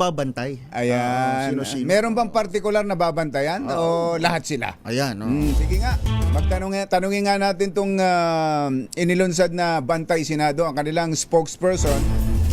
nagbabantay. Ayan. Sino-sino. Meron bang partikular na babantayan o lahat sila? Ayan, oh. Sige nga, tanungin nga natin itong inilunsad na Bantay Senado, ang kanilang spokesperson,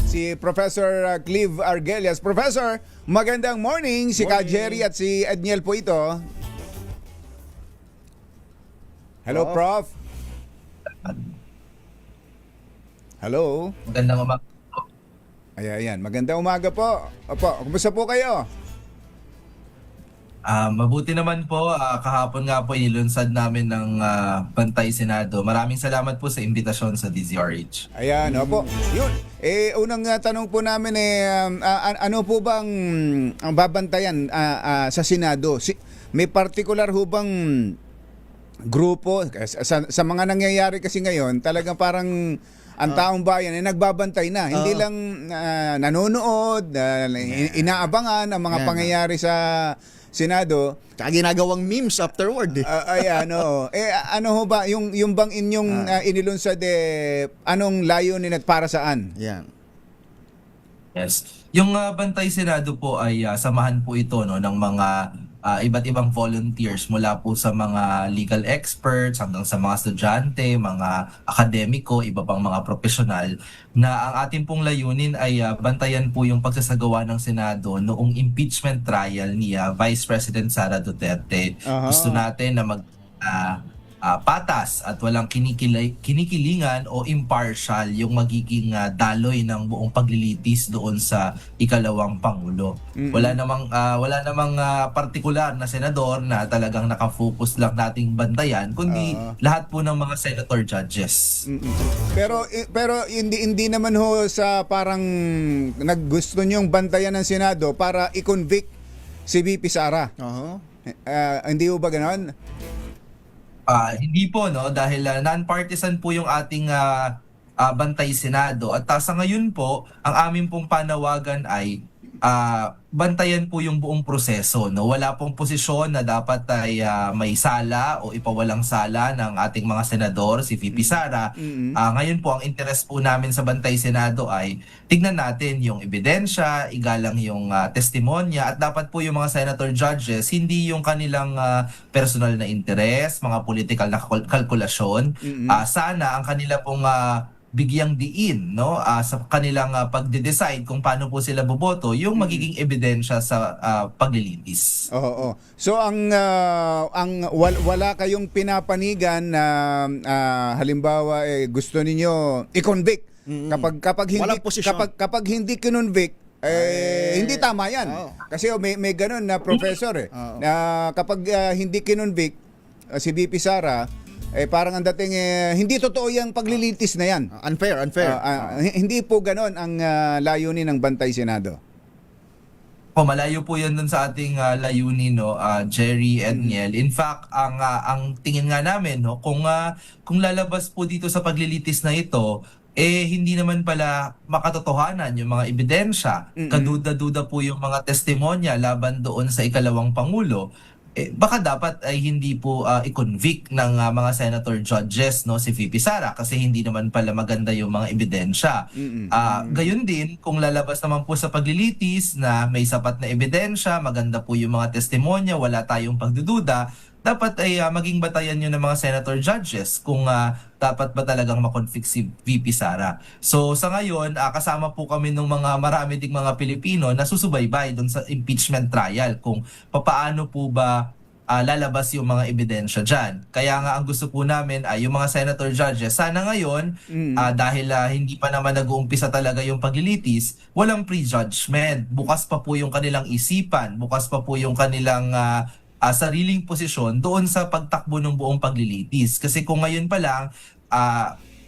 si Professor Clive Argelias. Professor, magandang morning. Si Ka Jerry at si Edniel po ito. Hello, Prof. Hello. Magandang umaga. Ayan. Magandang umaga po. Opo, kumusta po kayo? Mabuti naman po. Kahapon nga po inilunsad namin ng Bantay Senado. Maraming salamat po sa imbitasyon sa DZRH. Ayan, opo. Yun. Unang tanong po namin ano po bang ang babantayan sa Senado? May particular ho bang grupo sa mga nangyayari kasi ngayon, talagang parang ang taong bayan ay nagbabantay na. Hindi lang nanonood, inaabangan ang mga pangyayari sa Senado. Kaya ginagawang memes afterward. Ayan, oo. Ano ho ba, yung bang inyong inilunsad, anong layunin at para saan? Yan. Yes. Yung Bantay Senado po ay samahan po ito ng mga iba't ibang volunteers mula po sa mga legal experts hanggang sa mga estudyante, mga akademiko, iba pang mga profesional na ang ating pong layunin ay bantayan po yung pagsasagawa ng Senado noong impeachment trial ni Vice President Sara Duterte. Gusto natin na patas at walang kinikilingan o impartial yung magiging daloy ng buong paglilitis doon sa ikalawang Pangulo. Wala namang partikular na senador na talagang nakafocus lang nating bantayan, kundi lahat po ng mga senator judges. Pero hindi naman ho sa parang naggusto niyong bantayan ng Senado para i-convict si VP Sara. Hindi ho ba ganoon? Hindi po, dahil non-partisan po yung ating Bantay Senado at sa ngayon po ang aming pong panawagan ay bantayan po yung buong proseso. Wala pong posisyon na dapat ay may sala o ipawalang sala ng ating mga senador, si VP Sara. Ngayon po ang interest po namin sa Bantay Senado ay tignan natin yung ebidensya, igalang yung testimonya, at dapat po yung mga senator judges hindi yung kanilang personal na interest, mga political na kalkulasyon. Sana ang kanila pong bigyang diin sa kanilang pagde-decide kung paano po sila boboto yung magiging ebidensya sa paglilitis. Oo. So wala kayong pinapanigan na halimbawa gusto ninyo i-convict kapag hindi kinonvict hindi tama yan. Kasi may ganun na professor na kapag hindi kinonvict si VP Sara, parang ang dating hindi totoo yung paglilitis na yan. Unfair. Hindi po ganon ang layunin ng Bantay Senado. Malayo po yun dun sa ating layunin, Jerry, Edniel. In fact, ang tingin nga namin, kung lalabas po dito sa paglilitis na ito, hindi naman pala makatotohanan yung mga ebidensya. Kaduda-duda po yung mga testimonya laban doon sa ikalawang Pangulo. Baka dapat ay hindi po i-convict ng mga senator judges si VP Sara kasi hindi naman pala maganda yung mga ebidensya. Gayon din, kung lalabas naman po sa paglilitis na may sapat na ebidensya, maganda po yung mga testimonya, wala tayong pagdududa, dapat ay maging batayan yun ng mga senator judges kung dapat ba talagang makonvict si VP Sara. So sa ngayon, kasama po kami ng marami ding mga Pilipino na susubaybay doon sa impeachment trial kung papaano po ba lalabas yung mga ebidensya dyan. Kaya nga ang gusto po namin ay yung mga senator judges, sana ngayon, dahil hindi pa naman nag-uumpisa talaga yung paglilitis, walang prejudgment. Bukas pa po yung kanilang isipan, bukas pa po yung kanilang sariling posisyon doon sa pagtakbo ng buong paglilitis. Kasi kung ngayon pa lang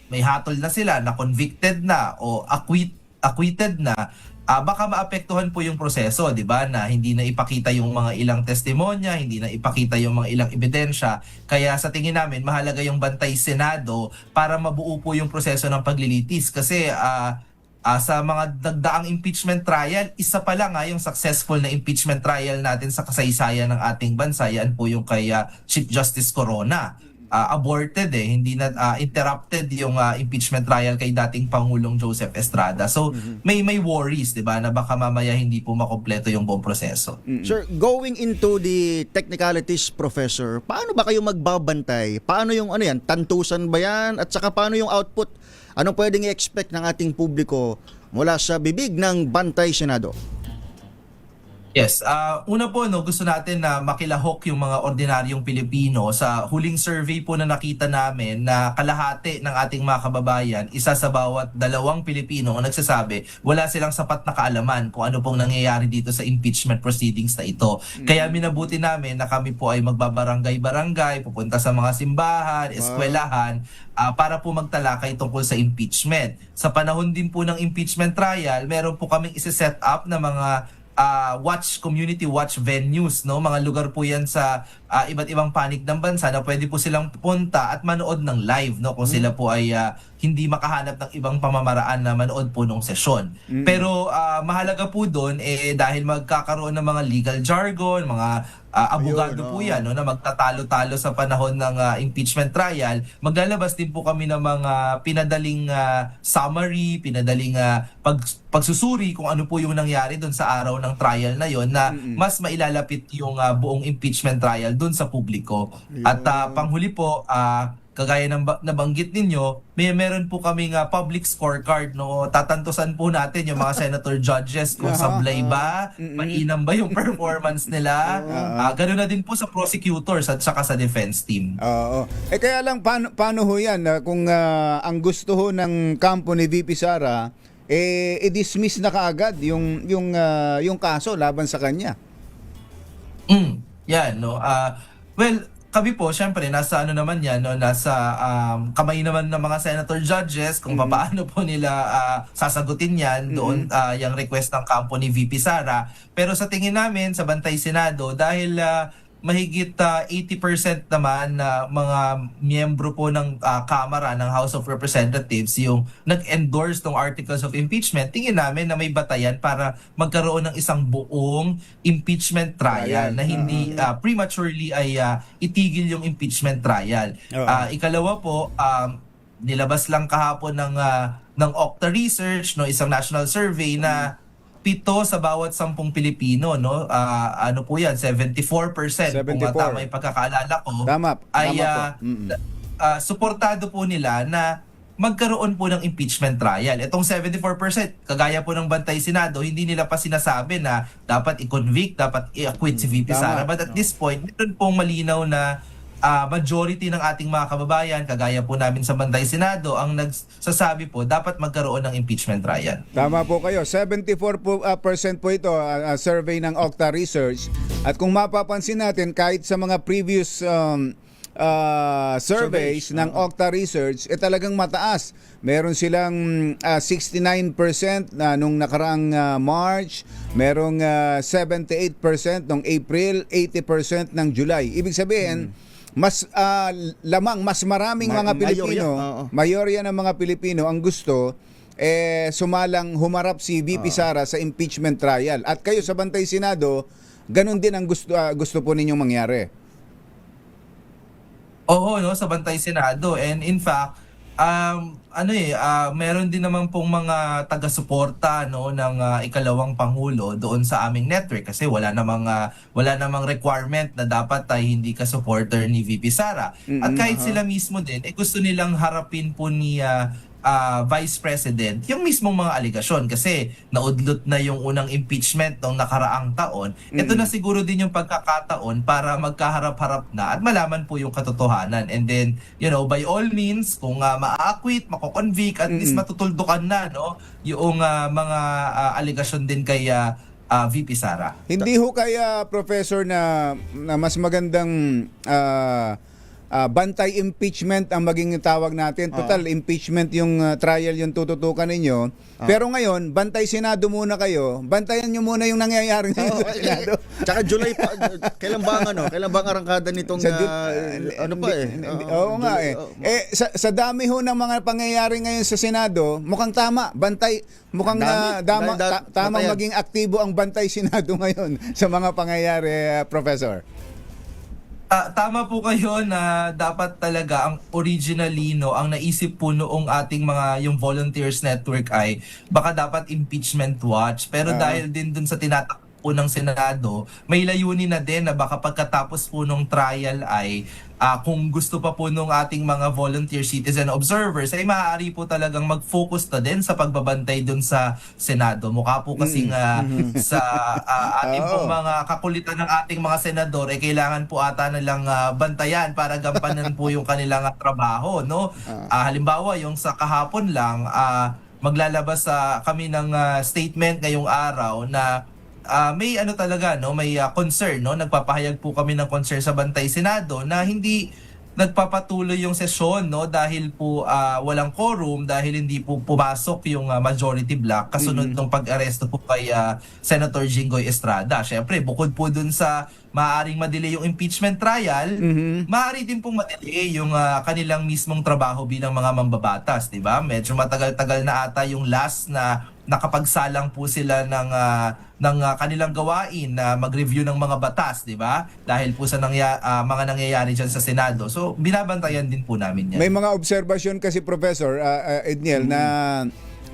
may hatol na sila na convicted na o acquitted na, baka maapektuhan po yung proseso, di ba? Na hindi na ipakita yung mga ilang testimonya, hindi na ipakita yung mga ilang ebidensya. Kaya sa tingin namin, mahalaga yung Bantay Senado para mabuo po yung proseso ng paglilitis. Kasi sa mga nagdaang impeachment trial, isa pa lang yung successful na impeachment trial natin sa kasaysayan ng ating bansa, yan po yung kay Chief Justice Corona. aborted hindi na interrupted yung impeachment trial kay dating Pangulong Joseph Estrada. So may worries, 'di ba, na baka mamaya hindi po makumpleto yung buong proseso. Sir, going into the technicalities, Professor, paano ba kayo magbabantay? Paano yung ano yan? Tantusan ba yan? At saka paano yung output? Anong pwedeng i-expect ng ating publiko mula sa bibig ng Bantay Senado? Yes, una po gusto natin na makilahok yung mga ordinaryong Pilipino. Sa huling survey po na nakita namin na kalahati ng ating mga kababayan, isa sa bawat 2 Pilipino ang nagsasabi wala silang sapat na kaalaman kung ano pong nangyayari dito sa impeachment proceedings na ito. Kaya minabuti namin na kami po ay magbabarangay-barangay, pupunta sa mga simbahan, eskwelahan, para po magtalakay tungkol sa impeachment. Sa panahon din po ng impeachment trial, meron po kaming isi-set up na mga community watch venues, no, mga lugar po yan sa iba't ibang panig ng bansa na pwede po silang punta at manood ng live, no, kung sila po ay hindi makahanap ng ibang pamamaraan na manood po ng sesyon. Pero mahalaga po doon dahil magkakaroon ng mga legal jargon, mga abogado po yan, no, na magtatalo-talo sa panahon ng impeachment trial. Maglalabas din po kami ng mga pinadaling summary, pinadaling pagsusuri kung ano po yung nangyari doon sa araw ng trial na yon na mas mailalapit yung buong impeachment trial doon sa publiko. At panghuli po, kagaya ng nabanggit ninyo, meron po kaming public scorecard, no. Tatantusan po natin yung mga senator judges kung sablay ba, mainam ba yung performance nila. Ganoon na din po sa prosecutors at saka sa defense team. Oo. Kaya lang paano ho yan kung ang gusto ho ng kampo ni VP Sara i-dismiss na kaagad yung kaso laban sa kanya. Yan, no. Well, kami po, syempre, nasa ano naman yan, no? Nasa kamay naman ng mga senator judges kung paano po nila sasagutin yan doon, yung request ng kampo ni VP Sara. Pero sa tingin namin, sa Bantay Senado, dahil mahigit 80% naman na mga miyembro po ng Kamara ng House of Representatives yung nag-endorse ng articles of impeachment, tingin namin na may batayan para magkaroon ng isang buong impeachment trial na hindi prematurely ay itigil yung impeachment trial. Ikalawa po, nilabas lang kahapon ng Okta Research, no, isang national survey na 7 sa bawat 10 Pilipino, no, ano po yan, 74%, kung tama yung pagkakaalala ko, ay suportado po nila na magkaroon po ng impeachment trial. Itong 74%, kagaya po ng Bantay Senado, hindi nila pa sinasabi na dapat i-convict, dapat i-acquit si VP Sara. But at this point, meron pong malinaw na majority ng ating mga kababayan, kagaya po namin sa Bantay Senado, ang nagsasabi po dapat magkaroon ng impeachment trial. Tama po kayo. 74% po ito, survey ng Okta Research. At kung mapapansin natin, kahit sa mga previous surveys ng Okta Research, talagang mataas. Meron silang 69% na nung nakaraang March, merong 78% nung April, 80% ng July. Ibig sabihin, mas mas maraming mga Pilipino, mayorya ng mga Pilipino ang gusto sumalang humarap si VP Sara sa impeachment trial. At kayo sa Bantay Senado, ganun din ang gusto po ninyong mangyari. Oo, no, sa Bantay Senado. And in fact, meron din naman pong mga taga-suporta, no, ng ikalawang pangulo doon sa aming network kasi wala namang requirement na dapat ay hindi ka supporter ni VP Sara. At kahit sila mismo din gusto nilang harapin po ni Vice President yung mismong mga aligasyon kasi naudlot na yung unang impeachment noong nakaraang taon. Ito na siguro din yung pagkakataon para magkaharap-harap na at malaman po yung katotohanan. And then, you know, by all means, kung ma-acquit, mako-convict, at least matutuldukan na, no, yung mga aligasyon din kay VP Sara. Hindi ho kaya, Professor, na mas magandang bantay impeachment ang maging tawag natin. Total, impeachment yung trial yung tututukan ninyo. Pero ngayon, Bantay Senado muna kayo. Bantayan nyo muna yung nangyayari ngayon sa Senado. Tsaka July pa, kailan ba ang arangkada nitong Oo nga sa dami ho ng mga pangyayari ngayon sa Senado, mukhang tama. Mukhang tamang maging aktibo ang Bantay Senado ngayon sa mga pangyayari, Professor. Tama po kayo na dapat talaga ang originally no, ang naisip po noong ating mga yung volunteers network ay baka dapat impeachment watch. Pero dahil din dun sa tinatakbo po ng Senado, may layunin na din na baka pagkatapos po nung trial ay kung gusto pa po nung ating mga volunteer citizen observers ay maaari po talagang mag-focus na din sa pagbabantay dun sa Senado. Mukha po kasing sa ating pong mga kakulitan ng ating mga senador ay kailangan po ata nilang bantayan para gampanan po yung kanilang trabaho, no? Halimbawa yung sa kahapon lang maglalabas kami ng statement ngayong araw na may ano talaga no, may concern no, nagpapahayag po kami ng concern sa Bantay Senado na hindi nagpapatuloy yung sesyon no dahil po walang quorum, dahil hindi po pumasok yung majority block kasunod ng pag-aresto po kay Senator Jinggoy Estrada. Syempre, bukod po dun sa maaaring madelay yung impeachment trial, maaari din pong madelay yung kanilang mismong trabaho bilang mga mambabatas, di ba? Medyo matagal-tagal na ata yung last na nakapagsalang po sila ng kanilang gawain na mag-review ng mga batas, di ba? Dahil po sa mga nangyayari dyan sa Senado. So, binabantayan din po namin yan. May mga obserbasyon kasi, Professor Edniel, na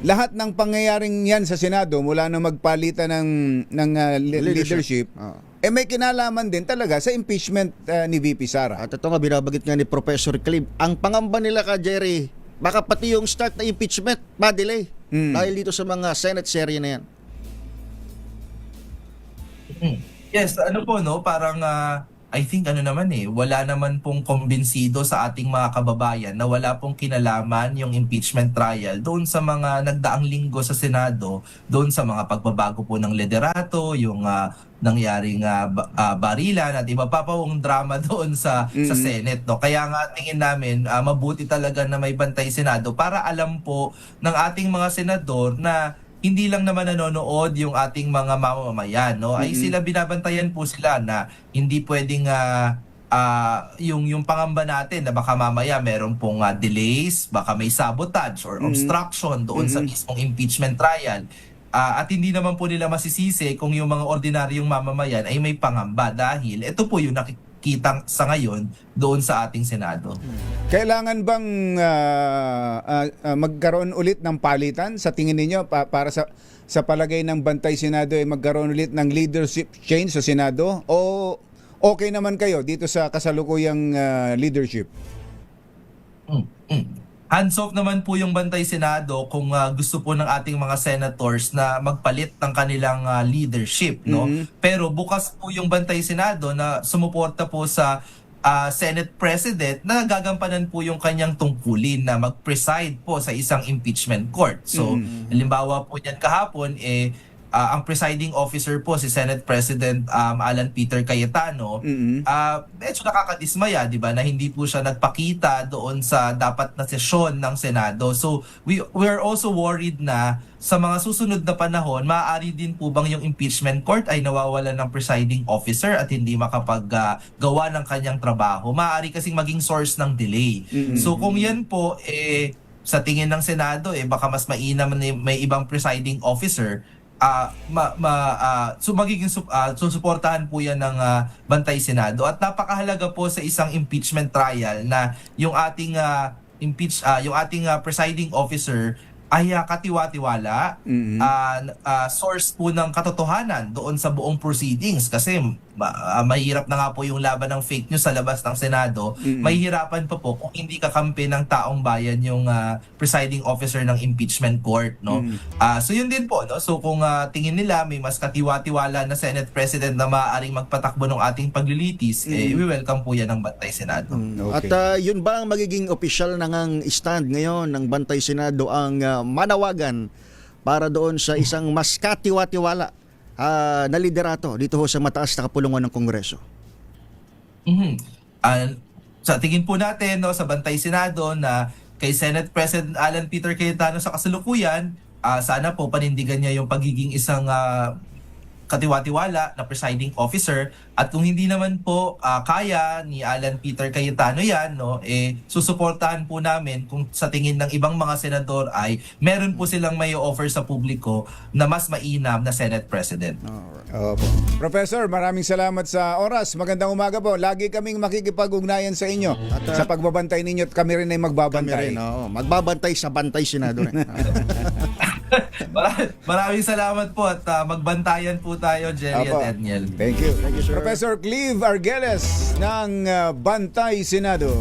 lahat ng pangyayaring yan sa Senado mula na magpalitan ng leadership, may kinalaman din talaga sa impeachment ni VP Sara. At ito nga, binabagit nga ni Professor Clive, ang pangamba nila ka, Jerry, baka pati yung start na impeachment, ma-delay. Dahil dito sa mga Senate serye na yan. Yes, ano po no, parang I think ano naman wala naman pong kumbinsido sa ating mga kababayan na wala pong kinalaman yung impeachment trial doon sa mga nagdaang linggo sa Senado, doon sa mga pagbabago po ng liderato, yung nangyaring barilan at iba pa pong drama doon sa Senate, no. Kaya nga tingin namin mabuti talaga na may Bantay Senado para alam po ng ating mga senador na hindi lang naman nanonood yung ating mga mamamayan, no? Ay sila, binabantayan po sila na hindi pwedeng yung pangamba natin na baka mamaya meron pong delays, baka may sabotage or obstruction doon sa mismong impeachment trial. At hindi naman po nila masisisi kung yung mga ordinaryong mamamayan ay may pangamba dahil ito po yung nakikita sa ngayon doon sa ating Senado. Kailangan bang magkaroon ulit ng palitan sa tingin ninyo para sa palagay ng Bantay Senado ay magkaroon ulit ng leadership change sa Senado, o okay naman kayo dito sa kasalukuyang leadership? Hands off naman po yung Bantay Senado kung gusto po ng ating mga senators na magpalit ng kanilang leadership, no? Pero bukas po yung Bantay Senado na sumuporta po sa Senate President na gagampanan po yung kanyang tungkulin na mag-preside po sa isang impeachment court. So, halimbawa po niyan kahapon ang presiding officer po si Senate President Alan Peter Cayetano, medyo nakakadismaya, di ba, na hindi po siya nagpakita doon sa dapat na sesyon ng Senado. So we are also worried na sa mga susunod na panahon, maaari din po bang yung impeachment court ay nawawalan ng presiding officer at hindi makapaggawa ng kanyang trabaho. Maaari kasing maging source ng delay. So kung yan po sa tingin ng Senado baka mas mainam na may ibang presiding officer, so magiging susuportahan po yan ng Bantay Senado. At napakahalaga po sa isang impeachment trial na yung ating presiding officer ay katiwa-tiwala, source po ng katotohanan doon sa buong proceedings, kasi mahirap na nga po yung laban ng fake news sa labas ng Senado. Mahihirapan pa po kung hindi kakampi ng taong bayan yung presiding officer ng impeachment court, no? So yun din po, no? So kung tingin nila may mas katiwa-tiwala na Senate President na maaaring magpatakbo ng ating paglilitis, we welcome po yan ng Bantay Senado. Okay. At yun ba ang magiging official ng stand ngayon ng Bantay Senado, ang manawagan para doon sa isang mas katiwa-tiwala na liderato dito sa mataas na kapulungan ng Kongreso? Sa tingin po natin, no, sa Bantay Senado na kay Senate President Alan Peter Cayetano sa kasalukuyan, sana po panindigan niya yung pagiging isang katiwa-tiwala na presiding officer, at kung hindi naman po kaya ni Alan Peter Cayetano yan, no, susuportahan po namin kung sa tingin ng ibang mga senador ay meron po silang may offer sa publiko na mas mainam na Senate President. Opo. Professor, maraming salamat sa oras. Magandang umaga po. Lagi kaming makikipag-ugnayan sa inyo sa pagbabantay ninyo at kami rin ay Kami magbabantay. rin, oo. Magbabantay sa bantay senado. Maraming salamat po at magbantayan po tayo, Jerry Apo. at Edniel. Thank you. Thank you, sir. Professor Cleve Argeles ng Bantay Senado.